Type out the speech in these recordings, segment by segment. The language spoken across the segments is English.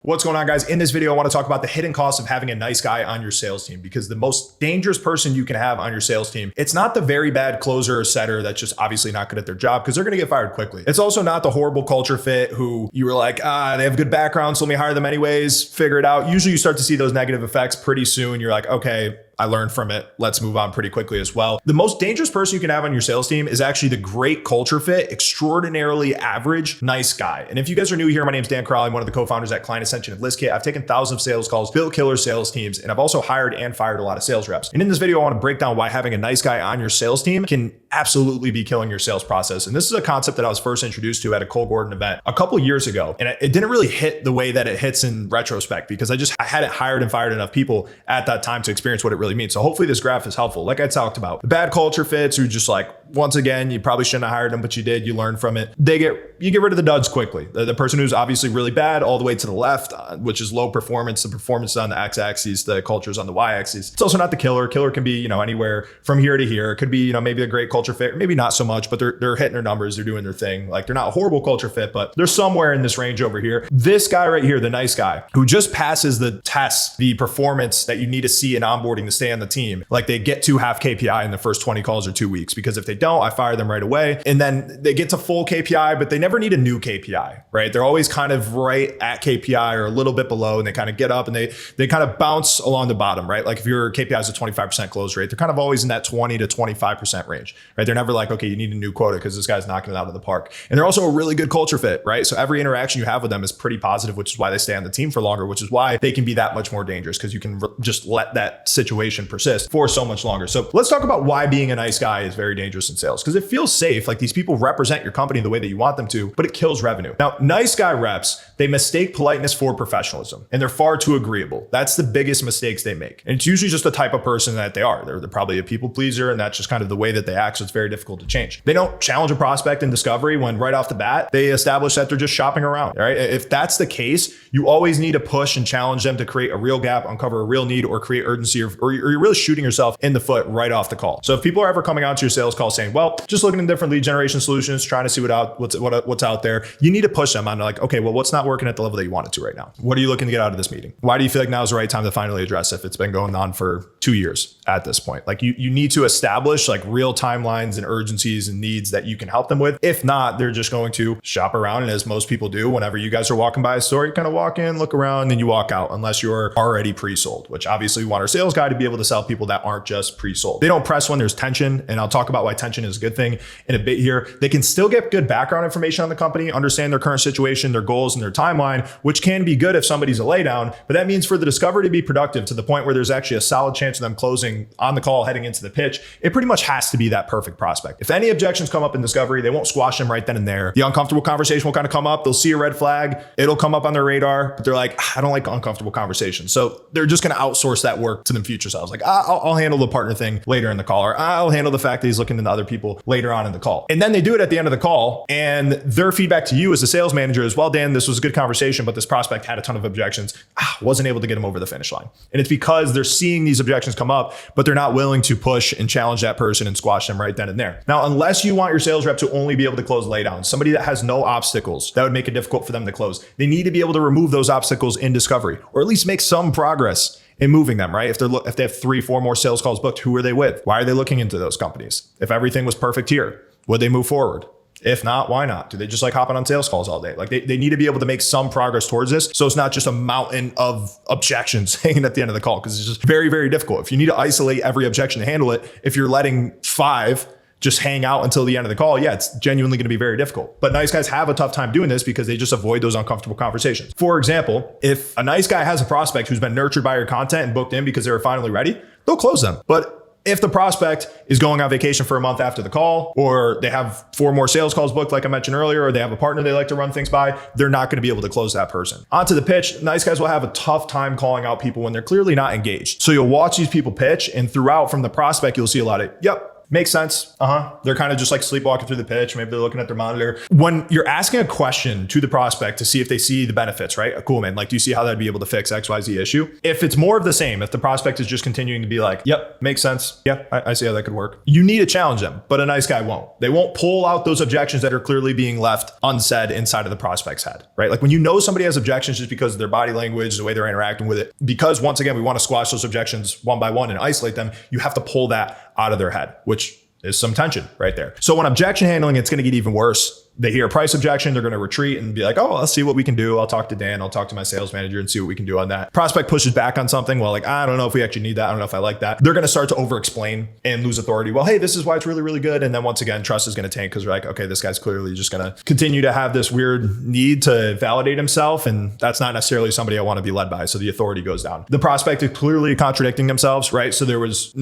What's going on, guys? In this video, I want to talk about the hidden cost of having a nice guy on your sales team, because the most dangerous person you can have on your sales team, it's not the very bad closer or setter that's just obviously not good at their job, because they're going to get fired quickly. It's also not the horrible culture fit who you were like, they have good background, so let me hire them anyways, figure it out. Usually you start to see those negative effects pretty soon. You're like, okay, I learned from it. Let's move on pretty quickly as well. The most dangerous person you can have on your sales team is actually the great culture fit, extraordinarily average, nice guy. And if you guys are new here, my name's Dan Crowley. I'm one of the co-founders at Client Ascension and ListKit. I've taken thousands of sales calls, built killer sales teams, and I've also hired and fired a lot of sales reps. And in this video, I want to break down why having a nice guy on your sales team can absolutely be killing your sales process. And this is a concept that I was first introduced to at a Cole Gordon event a couple years ago. And it didn't really hit the way that it hits in retrospect, because I hadn't hired and fired enough people at that time to experience what it really means. So hopefully this graph is helpful. Like I talked about, the bad culture fits who just like, once again, you probably shouldn't have hired them, but you did, you learned from it. You get rid of the duds quickly. The person who's obviously really bad all the way to the left, which is low performance. The performance is on the x-axis, the culture is on the y-axis. It's also not the killer. Killer can be, anywhere from here to here. It could be, maybe a great culture fit, or maybe not so much, but they're hitting their numbers. They're doing their thing. Like, they're not a horrible culture fit, but they're somewhere in this range over here. This guy right here, the nice guy who just passes the test, the performance that you need to see in onboarding to stay on the team. Like, they get to half KPI in the first 20 calls or 2 weeks, because if they don't, I fire them right away. And then they get to full KPI, but they never need a new KPI, right? They're always kind of right at KPI or a little bit below, and they kind of get up and they kind of bounce along the bottom, right? Like if your KPI is a 25% close rate, they're kind of always in that 20 to 25% range, right? They're never like, okay, you need a new quota because this guy's knocking it out of the park. And they're also a really good culture fit, right? So every interaction you have with them is pretty positive, which is why they stay on the team for longer, which is why they can be that much more dangerous, because you can just let that situation persist for so much longer. So let's talk about why being a nice guy is very dangerous in sales, because it feels safe. Like, these people represent your company the way that you want them to, but it kills revenue. Now, nice guy reps, they mistake politeness for professionalism, and they're far too agreeable. That's the biggest mistakes they make. And it's usually just the type of person that they are. They're probably a people pleaser, and that's just kind of the way that they act. So it's very difficult to change. They don't challenge a prospect in discovery when right off the bat, they establish that they're just shopping around, right? If that's the case, you always need to push and challenge them to create a real gap, uncover a real need, or create urgency, or you're really shooting yourself in the foot right off the call. So if people are ever coming onto your sales call saying, well, just looking at different lead generation solutions, trying to see what's out there, you need to push them on like, okay, well, what's not working at the level that you want it to right now? What are you looking to get out of this meeting? Why do you feel like now is the right time to finally address it if it's been going on for 2 years at this point? Like, you need to establish like real timelines and urgencies and needs that you can help them with. If not, they're just going to shop around. And as most people do, whenever you guys are walking by a store, you kind of walk in, look around, and you walk out, unless you're already pre-sold, which obviously we want our sales guy to be able to sell people that aren't just pre-sold. They don't press when there's tension. And I'll talk about why tension is a good thing in a bit here. They can still get good background information on the company, understand their current situation, their goals, and their timeline, which can be good if somebody's a laydown. But that means for the discovery to be productive to the point where there's actually a solid chance of them closing on the call heading into the pitch, it pretty much has to be that perfect prospect. If any objections come up in discovery, they won't squash them right then and there. The uncomfortable conversation will kind of come up. They'll see a red flag. It'll come up on their radar, but they're like, I don't like uncomfortable conversations. So they're just going to outsource that work to them future selves. Like, I'll handle the partner thing later in the call, or I'll handle the fact that he's looking into other people later on in the call. And then they do it at the end of the call, and their feedback to you as a sales manager is, well, Dan, this was a good conversation, but this prospect had a ton of objections. Wasn't able to get them over the finish line. And it's because they're seeing these objections come up, but they're not willing to push and challenge that person and squash them right then and there. Now, unless you want your sales rep to only be able to close laydowns, somebody that has no obstacles, that would make it difficult for them to close. They need to be able to remove those obstacles in discovery, or at least make some progress in moving them, right? If they have 3-4 more sales calls booked, who are they with? Why are they looking into those companies? If everything was perfect here, would they move forward? If not, why not? Do they just like hopping on sales calls all day? Like, they need to be able to make some progress towards this. So it's not just a mountain of objections hanging at the end of the call, because it's just very, very difficult. If you need to isolate every objection to handle it, if you're letting 5 just hang out until the end of the call, yeah, it's genuinely going to be very difficult. But nice guys have a tough time doing this because they just avoid those uncomfortable conversations. For example, if a nice guy has a prospect who's been nurtured by your content and booked in because they were finally ready, they'll close them. But if the prospect is going on vacation for a month after the call, or they have 4 more sales calls booked, like I mentioned earlier, or they have a partner they like to run things by, they're not going to be able to close that person. Onto the pitch, nice guys will have a tough time calling out people when they're clearly not engaged. So you'll watch these people pitch, and throughout from the prospect, you'll see a lot of, yep, Makes sense. They're kind of just like sleepwalking through the pitch. Maybe they're looking at their monitor. When you're asking a question to the prospect to see if they see the benefits, right? Cool, man. Like, do you see how that'd be able to fix XYZ issue? If it's more of the same, if the prospect is just continuing to be like, yep, makes sense. Yeah, I see how that could work. You need to challenge them, but a nice guy won't. They won't pull out those objections that are clearly being left unsaid inside of the prospect's head, right? Like when you know somebody has objections just because of their body language, the way they're interacting with it, because once again, we want to squash those objections one by one and isolate them, you have to pull that out of their head, which is some tension right there. So when objection handling, it's going to get even worse. They hear a price objection, they're going to retreat and be like, oh, let's see what we can do. I'll talk to Dan, I'll talk to my sales manager and see what we can do on that. Prospect pushes back on something. Well, like, I don't know if we actually need that. I don't know if I like that. They're going to start to over explain and lose authority. Well, hey, this is why it's really, really good. And then once again, trust is going to tank because they're like, okay, this guy's clearly just going to continue to have this weird need to validate himself. And that's not necessarily somebody I want to be led by. So the authority goes down. The prospect is clearly contradicting themselves, right? So there was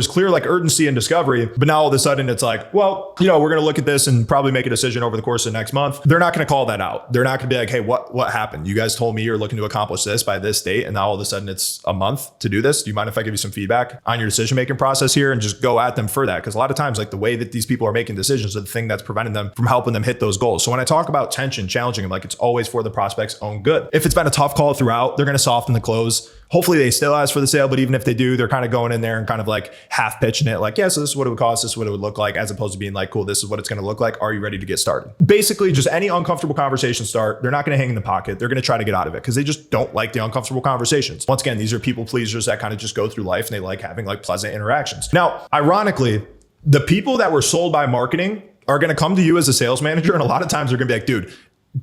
clear like urgency and discovery, but now all of a sudden it's like, well, we're going to look at this and probably make a decision over the course of the next month. They're not going to call that out. They're not going to be like, hey, what happened? You guys told me you're looking to accomplish this by this date. And now all of a sudden it's a month to do this. Do you mind if I give you some feedback on your decision-making process here and just go at them for that? Because a lot of times like the way that these people are making decisions is the thing that's preventing them from helping them hit those goals. So when I talk about tension, challenging them, like it's always for the prospect's own good. If it's been a tough call throughout, they're going to soften the close. Hopefully they still ask for the sale, but even if they do, they're kind of going in there and kind of like half pitching it like, yeah, so this is what it would cost, this is what it would look like, as opposed to being like, cool, this is what it's going to look like. Are you ready to get started? Basically, just any uncomfortable conversation start, they're not going to hang in the pocket. They're going to try to get out of it because they just don't like the uncomfortable conversations. Once again, these are people pleasers that kind of just go through life and they like having like pleasant interactions. Now, ironically, the people that were sold by marketing are going to come to you as a sales manager. And a lot of times they're going to be like, dude,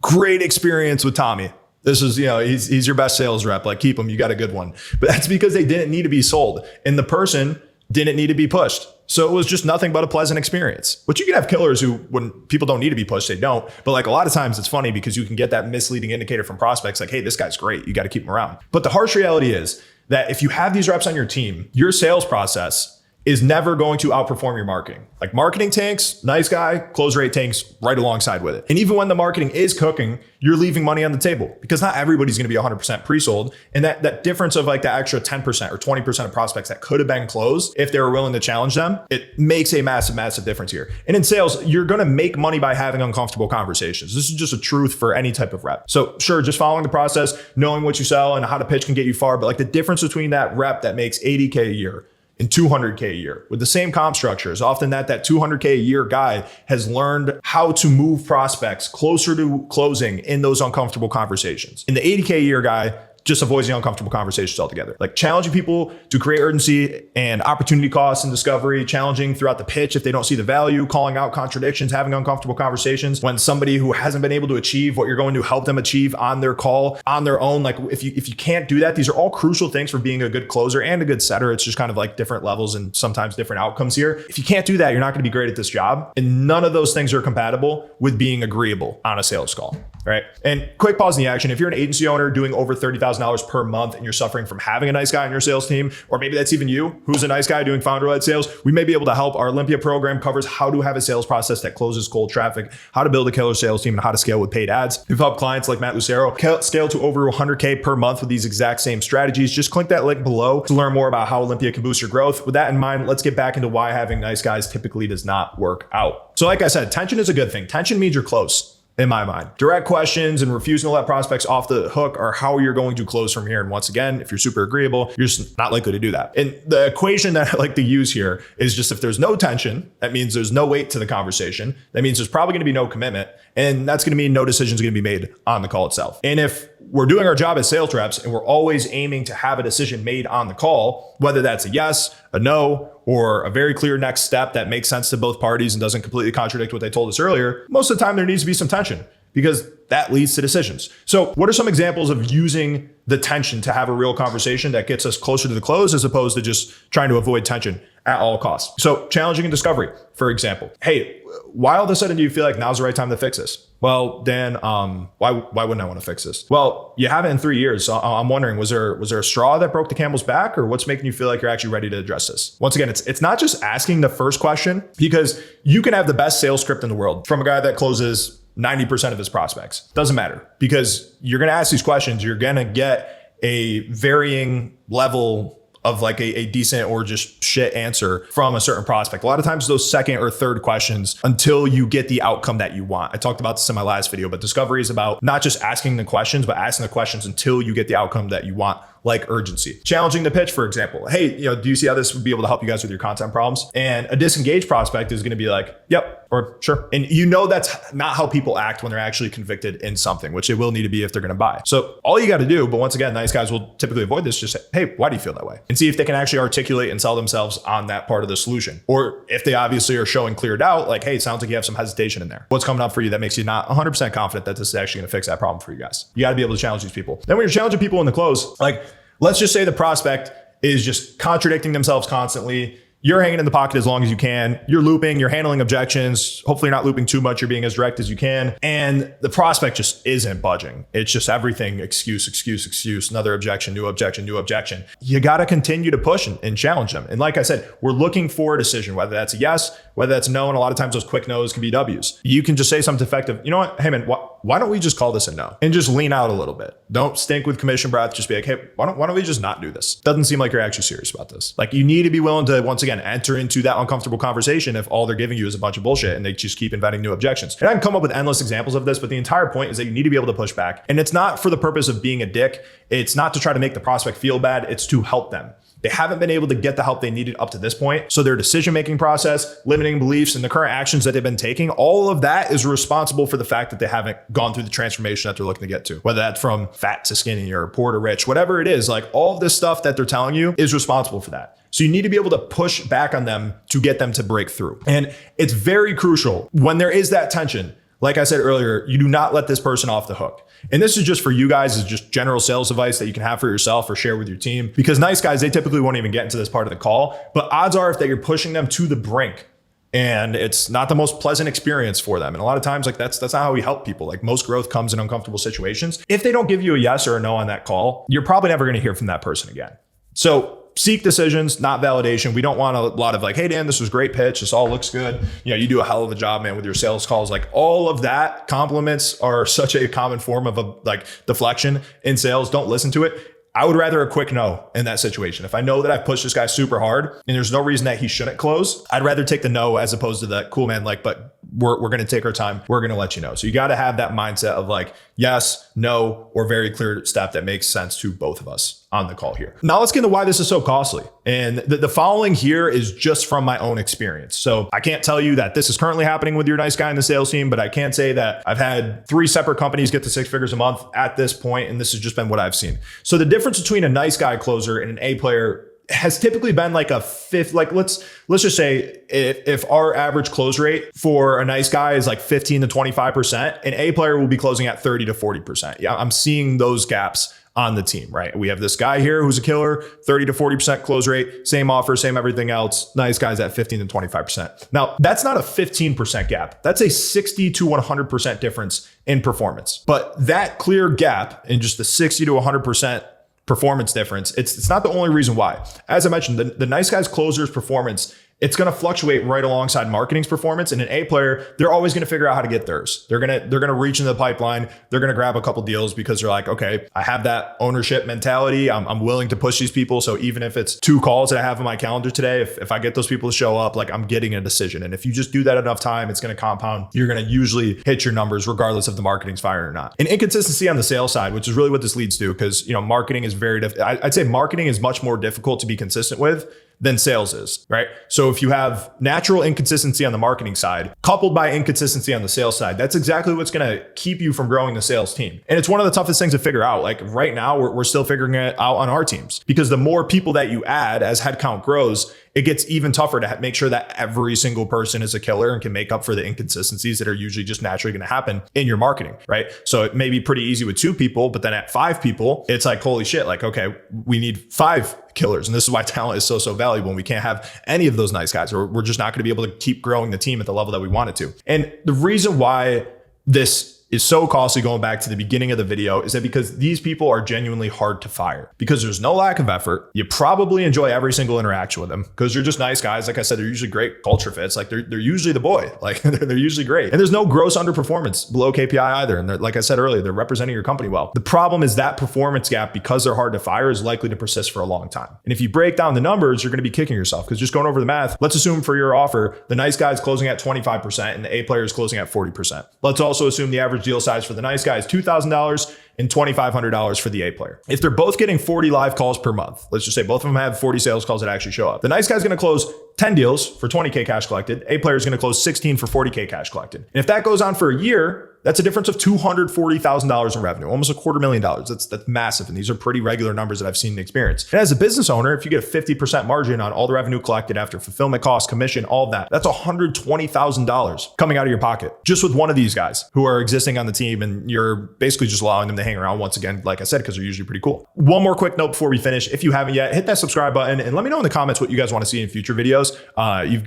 great experience with Tommy. This is, he's your best sales rep. Like, keep him. You got a good one. But that's because they didn't need to be sold. And the person didn't need to be pushed. So it was just nothing but a pleasant experience. But you can have killers who, when people don't need to be pushed, they don't. But like a lot of times it's funny because you can get that misleading indicator from prospects like, hey, this guy's great. You got to keep him around. But the harsh reality is that if you have these reps on your team, your sales process is never going to outperform your marketing. Like marketing tanks, nice guy, close rate tanks right alongside with it. And even when the marketing is cooking, you're leaving money on the table because not everybody's gonna be 100% pre-sold. And that difference of like the extra 10% or 20% of prospects that could have been closed, if they were willing to challenge them, it makes a massive, massive difference here. And in sales, you're gonna make money by having uncomfortable conversations. This is just a truth for any type of rep. So sure, just following the process, knowing what you sell and how to pitch can get you far. But like the difference between that rep that makes 80K a year and 200K a year with the same comp structure is often that 200K a year guy has learned how to move prospects closer to closing in those uncomfortable conversations. And the 80K a year guy just avoids the uncomfortable conversations altogether. Like challenging people to create urgency and opportunity costs and discovery, challenging throughout the pitch if they don't see the value, calling out contradictions, having uncomfortable conversations when somebody who hasn't been able to achieve what you're going to help them achieve on their call, on their own. Like if you can't do that, these are all crucial things for being a good closer and a good setter. It's just kind of like different levels and sometimes different outcomes here. If you can't do that, you're not going to be great at this job. And none of those things are compatible with being agreeable on a sales call. Right. And quick pause in the action. If you're an agency owner doing over $30,000 per month and you're suffering from having a nice guy on your sales team, or maybe that's even you who's a nice guy doing founder-led sales, we may be able to help. Our Olympia program covers how to have a sales process that closes cold traffic, how to build a killer sales team, and how to scale with paid ads. We've helped clients like Matt Lucero scale to over 100K per month with these exact same strategies. Just click that link below to learn more about how Olympia can boost your growth. With that in mind, let's get back into why having nice guys typically does not work out. So like I said, tension is a good thing. Tension means you're close. In my mind, direct questions and refusing to let prospects off the hook are how you're going to close from here. And once again, if you're super agreeable, you're just not likely to do that. And the equation that I like to use here is just if there's no tension, that means there's no weight to the conversation. That means there's probably going to be no commitment. And that's going to mean no decisions going to be made on the call itself. And if we're doing our job as sales reps and we're always aiming to have a decision made on the call, whether that's a yes, a no, or a very clear next step that makes sense to both parties and doesn't completely contradict what they told us earlier, most of the time there needs to be some tension because that leads to decisions. So what are some examples of using the tension to have a real conversation that gets us closer to the close as opposed to just trying to avoid tension at all costs? So challenging and discovery, for example. Hey, why all of a sudden do you feel like now's the right time to fix this? Well, Dan, why wouldn't I want to fix this? Well, you haven't in 3 years. So I'm wondering, was there a straw that broke the camel's back, or what's making you feel like you're actually ready to address this? Once again, it's not just asking the first question, because you can have the best sales script in the world from a guy that closes 90% of his prospects. Doesn't matter, because you're going to ask these questions. You're going to get a varying level of like a decent or just shit answer from a certain prospect. A lot of times those second or third questions until you get the outcome that you want. I talked about this in my last video, but discovery is about not just asking the questions, but asking the questions until you get the outcome that you want, like urgency. Challenging the pitch, for example. Hey, do you see how this would be able to help you guys with your content problems? And a disengaged prospect is going to be like, yep, or sure. And that's not how people act when they're actually convicted in something, which it will need to be if they're going to buy. So all you got to do, but once again, nice guys will typically avoid this, just say, hey, why do you feel that way? And see if they can actually articulate and sell themselves on that part of the solution. Or if they obviously are showing clear doubt, like, hey, it sounds like you have some hesitation in there. What's coming up for you that makes you not 100% confident that this is actually going to fix that problem for you guys? You got to be able to challenge these people. Then when you're challenging people in the close, like, let's just say the prospect is just contradicting themselves constantly. You're hanging in the pocket as long as you can. You're looping, you're handling objections. Hopefully you're not looping too much. You're being as direct as you can. And the prospect just isn't budging. It's just everything excuse, another objection, new objection, new objection. You got to continue to push and challenge them. And like I said, we're looking for a decision, whether that's a yes, whether that's a no. And a lot of times those quick no's can be W's. You can just say something effective. You know what? Hey man, why don't we just call this a no? And just lean out a little bit. Don't stink with commission breath. Just be like, hey, why don't we just not do this? Doesn't seem like you're actually serious about this. Like, you need to be willing to, once again, enter into that uncomfortable conversation if all they're giving you is a bunch of bullshit and they just keep inventing new objections. And I can come up with endless examples of this, but the entire point is that you need to be able to push back. And it's not for the purpose of being a dick. It's not to try to make the prospect feel bad. It's to help them. They haven't been able to get the help they needed up to this point. So their decision-making process, limiting beliefs, and the current actions that they've been taking, all of that is responsible for the fact that they haven't gone through the transformation that they're looking to get to. Whether that's from fat to skinny or poor to rich, whatever it is, like all of this stuff that they're telling you is responsible for that. So you need to be able to push back on them to get them to break through. And it's very crucial when there is that tension. Like I said earlier, you do not let this person off the hook. And this is just for you guys, is just general sales advice that you can have for yourself or share with your team. Because nice guys, they typically won't even get into this part of the call. But odds are if that you're pushing them to the brink, and it's not the most pleasant experience for them. And a lot of times, like that's not how we help people. Like, most growth comes in uncomfortable situations. If they don't give you a yes or a no on that call, you're probably never going to hear from that person again. So seek decisions, not validation. We don't want a lot of like, hey, Dan, this was a great pitch. This all looks good. You do a hell of a job, man, with your sales calls. Like, all of that, compliments are such a common form of like deflection in sales. Don't listen to it. I would rather a quick no in that situation. If I know that I've pushed this guy super hard and there's no reason that he shouldn't close, I'd rather take the no as opposed to the cool, man, like, but we're going to take our time. We're going to let you know. So you got to have that mindset of like, yes, no, or very clear step that makes sense to both of us on the call here. Now let's get into why this is so costly. And the following here is just from my own experience. So I can't tell you that this is currently happening with your nice guy in the sales team, but I can say that I've had 3 separate companies get to 6 figures a month at this point, and this has just been what I've seen. So the difference between a nice guy closer and an A player has typically been like a fifth. Like, let's just say if our average close rate for a nice guy is like 15 to 25%, an A player will be closing at 30 to 40%. Yeah, I'm seeing those gaps on the team, right? We have this guy here who's a killer, 30 to 40% close rate, same offer, same everything else. Nice guys at 15 to 25%. Now, that's not a 15% gap. That's a 60 to 100% difference in performance. But that clear gap in just the 60 to 100% performance difference, it's not the only reason why. As I mentioned, the nice guys closers performance, it's going to fluctuate right alongside marketing's performance. And an A player, they're always going to figure out how to get theirs. They're going to reach into the pipeline. They're going to grab a couple deals because they're like, okay, I have that ownership mentality. I'm willing to push these people. So even if it's 2 calls that I have on my calendar today, if I get those people to show up, like, I'm getting a decision. And if you just do that enough time, it's going to compound. You're going to usually hit your numbers regardless if the marketing's firing or not. And inconsistency on the sales side, which is really what this leads to, because marketing is very I'd say marketing is much more difficult to be consistent with than sales is, right? So if you have natural inconsistency on the marketing side, coupled by inconsistency on the sales side, that's exactly what's going to keep you from growing the sales team. And it's one of the toughest things to figure out. Like, right now, we're still figuring it out on our teams, because the more people that you add as headcount grows, it gets even tougher to make sure that every single person is a killer and can make up for the inconsistencies that are usually just naturally going to happen in your marketing, right? So it may be pretty easy with 2 people, but then at 5 people, it's like, holy shit, like, okay, we need 5 killers. And this is why talent is so valuable. And we can't have any of those nice guys, or we're just not going to be able to keep growing the team at the level that we want it to. And the reason why this is so costly, going back to the beginning of the video, is that because these people are genuinely hard to fire because there's no lack of effort. You probably enjoy every single interaction with them because you're just nice guys. Like I said, they're usually great culture fits. Like they're usually the boy, like they're usually great. And there's no gross underperformance below KPI either. And like I said earlier, they're representing your company well. The problem is that performance gap, because they're hard to fire, is likely to persist for a long time. And if you break down the numbers, you're going to be kicking yourself, because just going over the math, let's assume for your offer, the nice guy is closing at 25% and the A player is closing at 40%. Let's also assume the average deal size for the nice guy is $2,000 and $2,500 for the A player. If they're both getting 40 live calls per month, let's just say both of them have 40 sales calls that actually show up. The nice guy's going to close 10 deals for 20K cash collected. A player is going to close 16 for 40K cash collected. And if that goes on for a year, that's a difference of $240,000 in revenue, almost $250,000. That's massive. And these are pretty regular numbers that I've seen in experience. And as a business owner, if you get a 50% margin on all the revenue collected after fulfillment costs, commission, all of that, that's $120,000 coming out of your pocket just with one of these guys who are existing on the team. And you're basically just allowing them to hang around once again, like I said, because they're usually pretty cool. One more quick note before we finish. If you haven't yet, hit that subscribe button and let me know in the comments what you guys want to see in future videos.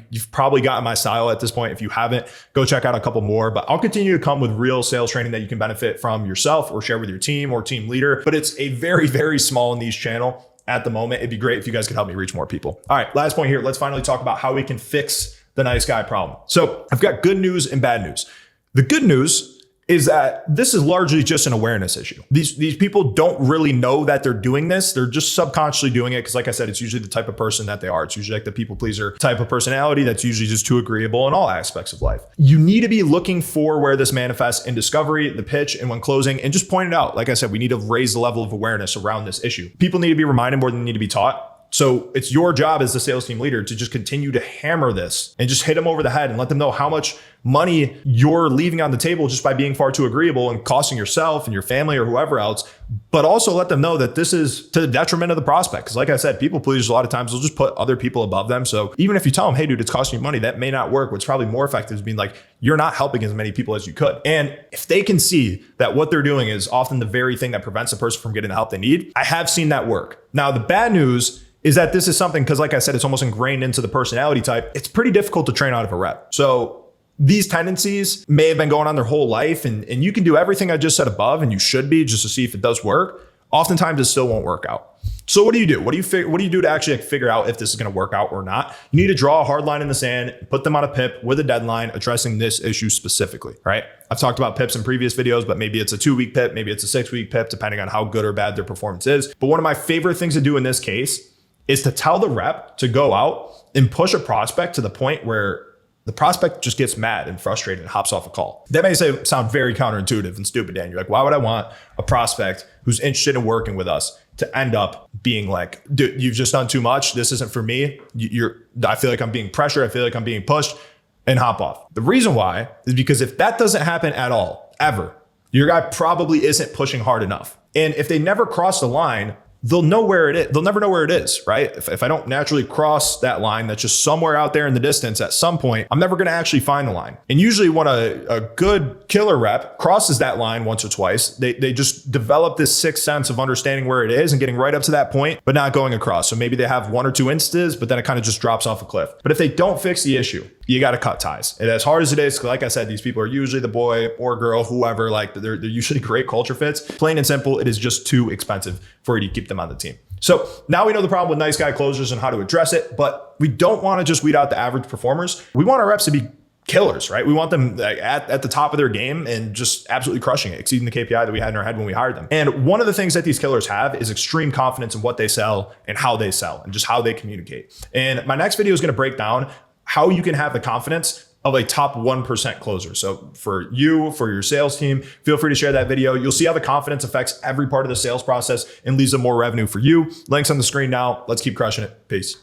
You've probably gotten my style at this point. If you haven't, go check out a couple more, but I'll continue to come with real sales training that you can benefit from yourself or share with your team or team leader. But it's a very, very small niche channel at the moment. It'd be great if you guys could help me reach more people. All right, last point here. Let's finally talk about how we can fix the nice guy problem. So I've got good news and bad news. The good news is that this is largely just an awareness issue. These people don't really know that they're doing this. They're just subconsciously doing it because, like I said, it's usually the type of person that they are. It's usually like the people pleaser type of personality that's usually just too agreeable in all aspects of life. You need to be looking for where this manifests in discovery, the pitch, and when closing, and just point it out. Like I said, we need to raise the level of awareness around this issue. People need to be reminded more than they need to be taught. So it's your job as the sales team leader to just continue to hammer this and just hit them over the head and let them know how much money you're leaving on the table just by being far too agreeable and costing yourself and your family or whoever else. But also let them know that this is to the detriment of the prospect. Because like I said, people pleasers a lot of times will just put other people above them. So even if you tell them, hey dude, it's costing you money, that may not work. What's probably more effective is being like, you're not helping as many people as you could. And if they can see that what they're doing is often the very thing that prevents a person from getting the help they need, I have seen that work. Now, the bad news is that this is something, because like I said, it's almost ingrained into the personality type. It's pretty difficult to train out of a rep. So these tendencies may have been going on their whole life, and you can do everything I just said above, and you should be, just to see if it does work. Oftentimes it still won't work out. So what do you do? What do you do to actually figure out if this is going to work out or not? You need to draw a hard line in the sand, put them on a PIP with a deadline addressing this issue specifically, right? I've talked about PIPs in previous videos, but maybe it's a 2-week PIP, maybe it's a 6-week PIP, depending on how good or bad their performance is. But one of my favorite things to do in this case is to tell the rep to go out and push a prospect to the point where the prospect just gets mad and frustrated and hops off a call. That may sound very counterintuitive and stupid, Dan. You're like, why would I want a prospect who's interested in working with us to end up being like, dude, you've just done too much. This isn't for me. I feel like I'm being pressured. I feel like I'm being pushed, and hop off. The reason why is because if that doesn't happen at all, ever, your guy probably isn't pushing hard enough. And if they never cross the line, they'll know where it is. They'll never know where it is, right? If I don't naturally cross that line that's just somewhere out there in the distance at some point, I'm never going to actually find the line. And usually when a good killer rep crosses that line once or twice, they just develop this sixth sense of understanding where it is and getting right up to that point, but not going across. So maybe they have 1 or 2 instances, but then it kind of just drops off a cliff. But if they don't fix the issue, you got to cut ties. And as hard as it is, like I said, these people are usually the boy or girl, whoever, like they're usually great culture fits. Plain and simple, it is just too expensive for you to keep them on the team. So now we know the problem with nice guy closers and how to address it, but we don't want to just weed out the average performers. We want our reps to be killers, right? We want them at the top of their game and just absolutely crushing it, exceeding the KPI that we had in our head when we hired them. And one of the things that these killers have is extreme confidence in what they sell and how they sell and just how they communicate. And my next video is going to break down how you can have the confidence of a top 1% closer. So for you, for your sales team, feel free to share that video. You'll see how the confidence affects every part of the sales process and leaves them more revenue for you. Links on the screen now. Let's keep crushing it. Peace.